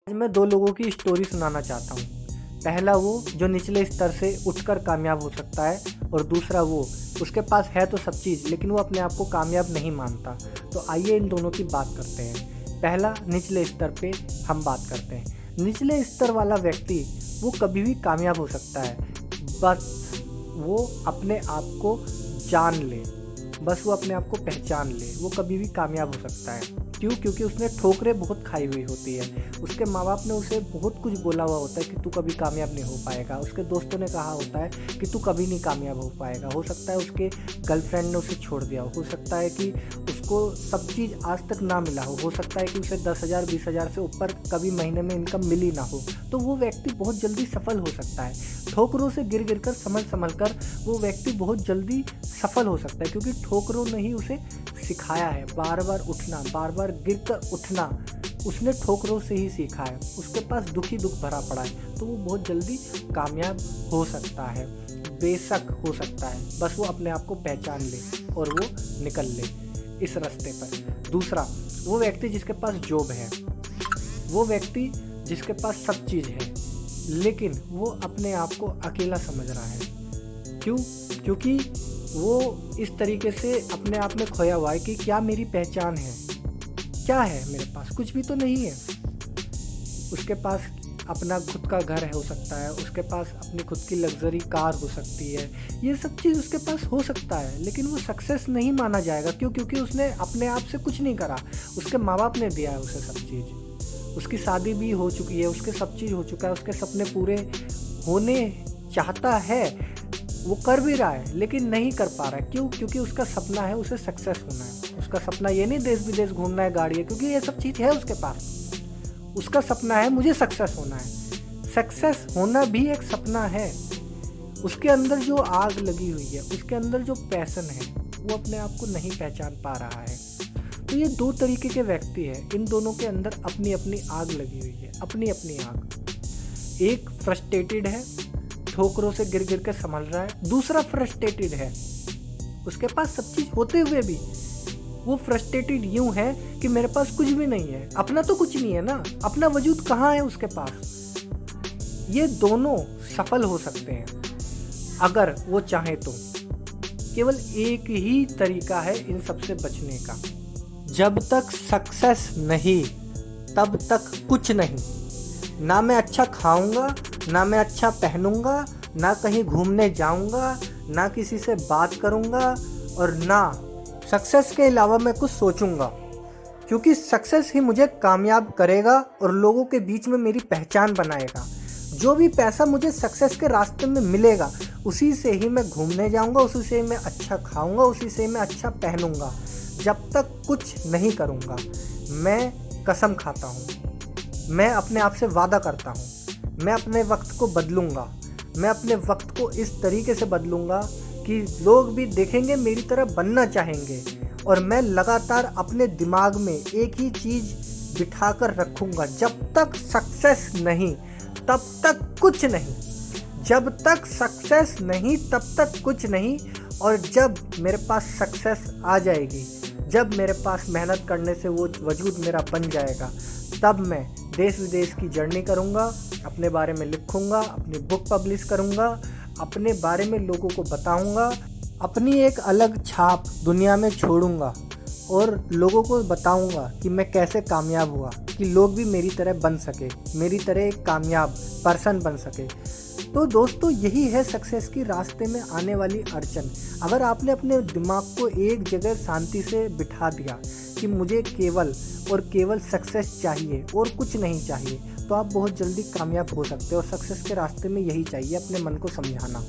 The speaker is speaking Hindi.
आज मैं दो लोगों की स्टोरी सुनाना चाहता हूँ। पहला वो जो निचले स्तर से उठकर कामयाब हो सकता है, और दूसरा वो उसके पास है तो सब चीज़ लेकिन वो अपने आप को कामयाब नहीं मानता। तो आइए इन दोनों की बात करते हैं। पहला, निचले स्तर पे हम बात करते हैं। निचले स्तर वाला व्यक्ति वो कभी भी कामयाब हो सकता है, बस वो अपने आप को जान ले, बस वो अपने आप को पहचान ले, वो कभी भी कामयाब हो सकता है। क्यों? क्योंकि उसने ठोकरें बहुत खाई हुई होती है। उसके माँ बाप ने उसे बहुत कुछ बोला हुआ होता है कि तू कभी कामयाब नहीं हो पाएगा। उसके दोस्तों ने कहा होता है कि तू कभी नहीं कामयाब हो पाएगा। हो सकता है उसके गर्लफ्रेंड ने उसे छोड़ दिया हो सकता है कि उसको सब चीज़ आज तक ना मिला हो सकता है कि उसे 10,000 20,000 से ऊपर कभी महीने में इनकम मिली ना हो। तो वो व्यक्ति बहुत जल्दी सफल हो सकता है। ठोकरों से गिर गिर कर संभल कर वो व्यक्ति बहुत जल्दी सफल हो सकता है, क्योंकि ठोकरों ने ही उसे सिखाया है। बार बार उठना, बार बार गिर कर उठना उसने ठोकरों से ही सीखा है। उसके पास दुख ही दुख भरा पड़ा है, तो वो बहुत जल्दी कामयाब हो सकता है। बेशक हो सकता है, बस वो अपने आप को पहचान ले और वो निकल ले इस रास्ते पर। दूसरा, वो व्यक्ति जिसके पास जॉब है, वो व्यक्ति जिसके पास सब चीज़ है, लेकिन वो अपने आप को अकेला समझ रहा है। क्यों? क्योंकि वो इस तरीके से अपने आप में खोया हुआ है कि क्या मेरी पहचान है, क्या है मेरे पास? कुछ भी तो नहीं है। उसके पास अपना खुद का घर है हो सकता है, उसके पास अपनी खुद की लग्जरी कार हो सकती है, ये सब चीज़ उसके पास हो सकता है, लेकिन वो सक्सेस नहीं माना जाएगा। क्यों? क्योंकि उसने अपने आप से कुछ नहीं करा। उसके माँ बाप ने दिया है उसे सब चीज़। उसकी शादी भी हो चुकी है, उसके सब चीज़ हो चुका है, उसके सपने पूरे होने चाहता है, वो कर भी रहा है लेकिन नहीं कर पा रहा है। क्यों? क्योंकि उसका सपना है उसे सक्सेस होना है। उसका सपना ये नहीं देश विदेश घूमना है, गाड़ी है, क्योंकि ये सब चीज़ है उसके पास। उसका सपना है मुझे सक्सेस होना है। सक्सेस होना भी एक सपना है। उसके अंदर जो आग लगी हुई है, उसके अंदर जो पैशन है, वो अपने आप को नहीं पहचान पा रहा है। तो ये दो तरीके के व्यक्ति हैं। इन दोनों के अंदर अपनी अपनी आग लगी हुई है, अपनी अपनी आग। एक फ्रस्ट्रेटेड है, ठोकरों से गिर गिर के संभल रहा है। दूसरा फ्रस्ट्रेटेड है, उसके पास सब चीज होते हुए भी वो फ्रस्ट्रेटेड यूं है कि मेरे पास कुछ भी नहीं है। अपना तो कुछ नहीं है ना, अपना वजूद कहाँ है उसके पास। ये दोनों सफल हो सकते हैं अगर वो चाहे तो। केवल एक ही तरीका है इन सबसे बचने का। जब तक सक्सेस नहीं तब तक कुछ नहीं। ना मैं अच्छा खाऊंगा, ना मैं अच्छा पहनूंगा, ना कहीं घूमने जाऊंगा, ना किसी से बात करूंगा, और ना सक्सेस के अलावा मैं कुछ सोचूंगा। क्योंकि सक्सेस ही मुझे कामयाब करेगा और लोगों के बीच में मेरी पहचान बनाएगा। जो भी पैसा मुझे सक्सेस के रास्ते में मिलेगा, उसी से ही मैं घूमने जाऊंगा, उसी से मैं अच्छा खाऊंगा, उसी से मैं अच्छा पहनूंगा। जब तक कुछ नहीं करूंगा, मैं कसम खाता हूँ, मैं अपने आप से वादा करता हूँ, मैं अपने वक्त को बदलूंगा। मैं अपने वक्त को इस तरीके से बदलूंगा कि लोग भी देखेंगे, मेरी तरह बनना चाहेंगे। और मैं लगातार अपने दिमाग में एक ही चीज़ बिठा कर रखूँगा, जब तक सक्सेस नहीं तब तक कुछ नहीं। जब तक सक्सेस नहीं तब तक कुछ नहीं। और जब मेरे पास सक्सेस आ जाएगी, जब मेरे पास मेहनत करने से वो वजूद मेरा बन जाएगा, तब मैं देश विदेश की जर्नी करूँगा, अपने बारे में लिखूँगा, अपनी बुक पब्लिश करूँगा, अपने बारे में लोगों को बताऊँगा, अपनी एक अलग छाप दुनिया में छोड़ूँगा और लोगों को बताऊँगा कि मैं कैसे कामयाब हुआ, कि लोग भी मेरी तरह बन सके, मेरी तरह एक कामयाब पर्सन बन सके। तो दोस्तों, यही है सक्सेस की रास्ते में आने वाली अड़चन। अगर आपने अपने दिमाग को एक जगह शांति से बिठा दिया कि मुझे केवल और केवल सक्सेस चाहिए और कुछ नहीं चाहिए, तो आप बहुत जल्दी कामयाब हो सकते हो। और सक्सेस के रास्ते में यही चाहिए, अपने मन को समझाना।